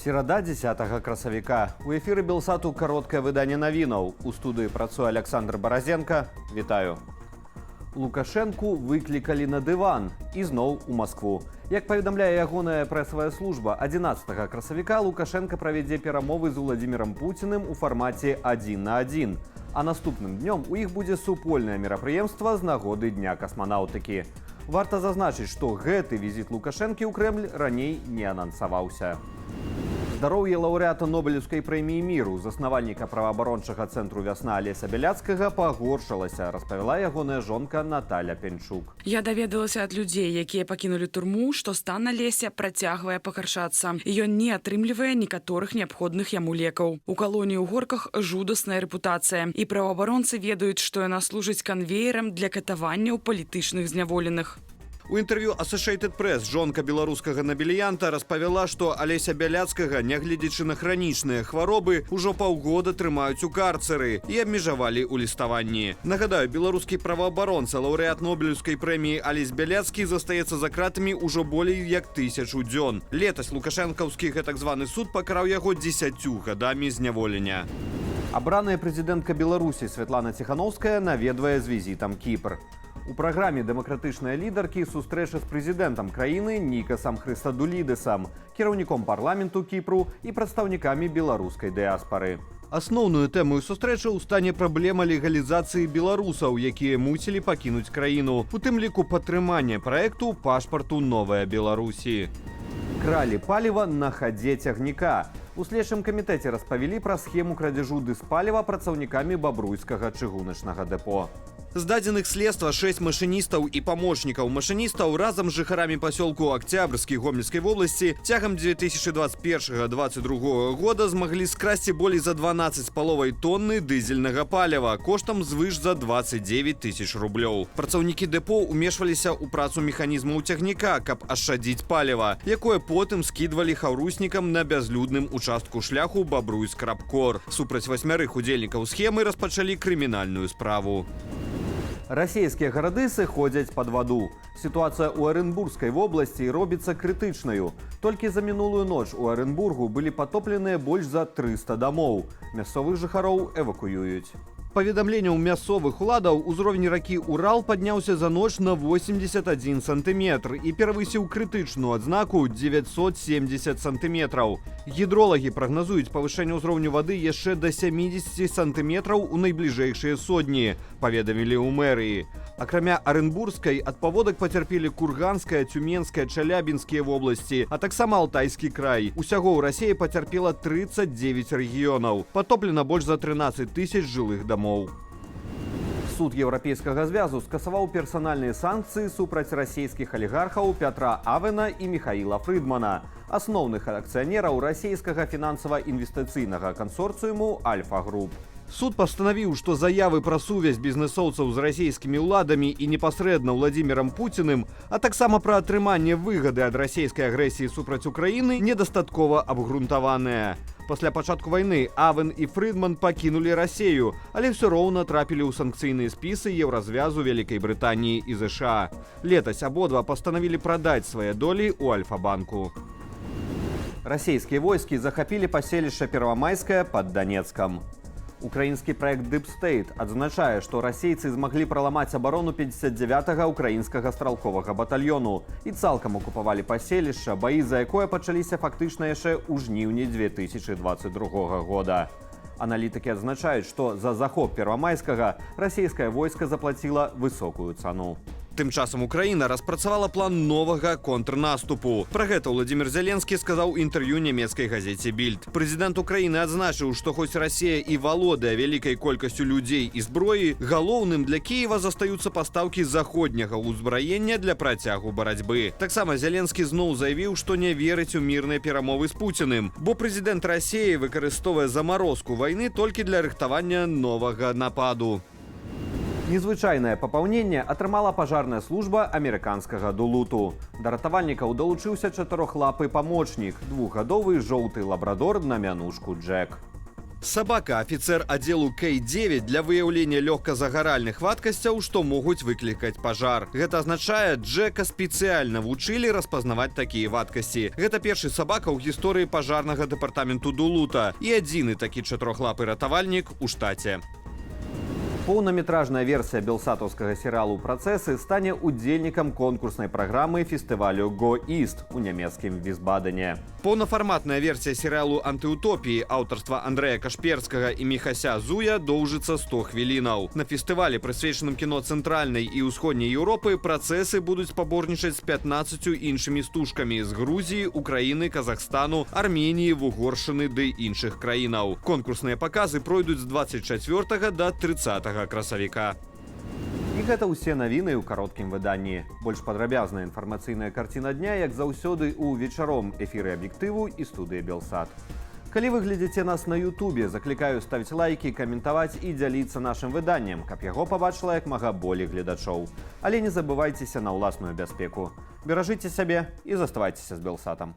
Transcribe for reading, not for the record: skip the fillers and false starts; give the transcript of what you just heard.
Серада 10 красавіка. У эфіры Белсату кароткае выданне навінаў. У студыі працуе Александр Баразенко. Вітаю. Лукашэнку выклікалі на дыван і зноў у Маскву. Як паведамляе ягоная прэсавая служба, 11 красавіка Лукашенко правядзе перамовы з Владзімірам Пуціным у фармаце 1 на 1. А наступным днём у іх будзе супольнае мерапрыемства з нагоды Дня касманаўтыкі. Варта зазначыць, што гэты візіт Лукашэнкі ў Крэмль раней не анансаваўся. Здароўе лаўрэата Нобелеўскай прэміі міру, заснавальніка праваабарончага цэнтру «Вясна» Алеся Бяляцкага пагоршылася, распавяла ягоная жонка Наталя Пенчук. Я даведалася ад людзей, якія пакінулі турму, што стан Алеся працягвае пагаршацца. Ён не атрымлівае некаторых неабходных яму лекаў. У калоніі ў Горках жудасная рэпутацыя. І праваабаронцы ведаюць, што яна служыць канвеерам для катаванняў палітычных зняволеных. У інтэрв'ю Associated Press жонка беларускага набеліянта распавяла, што Алеся Бяляцкага, нягледзячы на хранічныя хваробы, ужо паўгода трымаюць у карцеры і абмежавалі ў ліставанні. Нагадаю, беларускі праваабаронца, лаўрэат Нобелеўскай прэміі Алесь Бяляцкі застаецца за кратамі ўжо болей як 1000 дзён. Летась лукашэнкаўскі гэтак званы суд пакараў яго 10 гадамі зняволення. Абраная прэзідэнтка Беларусі Святлана Ціхановская наведвае з візітам Кіпр. У праграме дэмакратычныя лідаркі сустрэча з прэзідэнтам краіны Нікасам Хрыстадулідысам, кіраўніком парламенту Кіпру і прадстаўнікамі беларускай дыяспары. Асноўную тэмаю сустрэчы ў стане праблема легалізацыі беларусаў, якія мусілі пакінуць краіну, у тым ліку падтрымання праекту пашпарту «Новая Беларусі». Кралі паліва на хадзе цягніка. У следчым камітэце распавялі пра схему крадзяжу дызпаліва працаўнікамі бабруйскага чыгуначнага дэпо. З дадзеных следства 6 машыністаў і памочнікаў машыністаў разам з жыхарамі пасёлку Октябрьскі Гомельскай вобласці цягам 2021-2022 года змаглі скрасці болей за 12,5 тонны дызельнага паліва коштам звыш за 29 000 рублёў. Працаўнікі дэпо ўмешваліся ў працу механізмаў цягніка, каб ашчадзіць паліва, якое потым скідвалі хаўруснікам на бязлюдным участку шляху Бабруйск-Крабкор. Супраць 8 удзельнікаў схемы распачалі крымінальную справу. Расійскія гарады сыходзяць пад ваду. Сітуацыя ў Арэнбургскай вобласці робіцца крытычнаю. Толькі за мінулую ноч у Арэнбургу былі патопленыя больш за 300 дамоў. Мясцовых жыхароў эвакуююць. Паведамленняў мясцовых уладаў, узровень ракі Урал падняўся за ноч на 81 сантыметр і перавысіў крытычную адзнаку 970 сантыметраў. Гідролагі прагназуюць павышэнне ўзроўню вады яшчэ да 70 сантыметраў у найбліжэйшыя сотні, паведамілі ў мэрыі. Акрамя Арэнбургскай ад паводак пацярпелі Курганская, Цюменская, Чалябінскія вобласці, а таксама Алтайскі край. Усяго ў Расіі пацярпела 39 рэгіёнаў. Патоплена больш за 13 000 жылых дамоў. Суд Еўрапейскага звязу скасаваў персанальныя санкцыі супраць расійскіх алігархаў Пятра Авена і Михаіла Фрыдмана, асноўных акцыянераў расійскага фінансава-інвестыцыйнага кансорцыуму «Альфа-Груп». Суд пастанавіў, што заявы пра сувязь бізнэсоўцаў з расійскімі ўладамі і непасрэдна Владзімірам Пуціным, а таксама пра атрыманне выгады ад расійскай агрэсіі супраць Украіны недастаткова абгрунтаваныя. Пасля пачатку вайны Авен і Фрыдман пакінулі Расію, але ўсё роўна трапілі ў санкцыйныя спісы Еўразвязу Вялікай Брытаніі і ЗША. Летась абодва пастанавілі прадаць свае долі ў Альфа-банку. Расійскія войскі захапілі паселішча Первамайскае пад Данецкам. Украінскі праект Deep State адзначае, што расейцы змаглі праламаць абарону 59-га украінскага стралковага батальёну і цалкам акупавалі паселішча, баі за якое пачаліся фактычна яшчэ ў жніўні 2022 года. Аналітыкі адзначаюць, што за захоп Первамайскага расійскае войска заплаціла высокую цану. Тым часам Украіна распрацавала план новага контрнаступу. Пра гэта Владзімір Зеленскі сказаў у інтэрв'ю нямецкай газеце «Більд». Прэзідэнт Украіны адзначыў, што хоць Расія і валодае вялікай колькасцю людзей і зброі, галоўным для Кіева застаюцца пастаўкі заходняга ўзбраення для працягу барацьбы. Таксама Зеленскі зноў заявіў, што не верыць у мірныя перамовы з Пуціным, бо прэзідэнт Расіі выкарыстоўвае замарозку вайны толькі для рыхтавання новага нападу. Незвычайнае папаўненне атрымала пажарная служба амерыканскага Дулуту. Да ратавальнікаў далучыўся чатырохлапы памочнік, двухгадовы жоўты лабрадор на мянушку Джек. Сабака афіцэр аддзелу К9 для выяўлення лёгказагаральных вадкасцяў, што могуць выклікаць пажар. Гэта азначае, Джека спецыяльна вучылі распазнаваць такія вадкасці. Гэта першы сабака ў гісторыі пажарнага дэпартаменту Дулута і адзіны такі чатырохлапы ратавальнік у штаце. Поўнаметражная версія белсатаўскага серыялу «Працэсы» стане удзельнікам конкурснай праграмы фестывалю «Go East» у нямецкім Вісбадене. Поўнафарматная версія серыялу «Антыутопіі» аўтарства Андрэя Кашперскага і Міхася Зуя доўжыцца 100 хвілінаў. На фестывалі, прысвечаным кіно цэнтральнай і ўсходняй Еўропы, «Працэсы» будуць спаборнічаць з 15 іншымі стужкамі з Грузіі, Украіны, Казахстану, Арменіі, Вугоршчыны ды іншых краінаў. Конкурсныя паказы пройдуць з 24 да 30 красавіка. І гэта ўсе навіны ў кароткім выданні. Больш падрабязная інфармацыйная карціна дня, як заўсёды, у вечаром эфіры аб'ектыву і студыі Белсат. Калі вы глядзіце нас на Ютубе, заклікаю ставіць лайкі, каментаваць і дзяліцца нашым выданнем, каб яго пабачыла як мага болей гледачоў. Але не забывайцеся на ўласную бяспеку. Беражыце сябе і заставайцеся з Белсатам.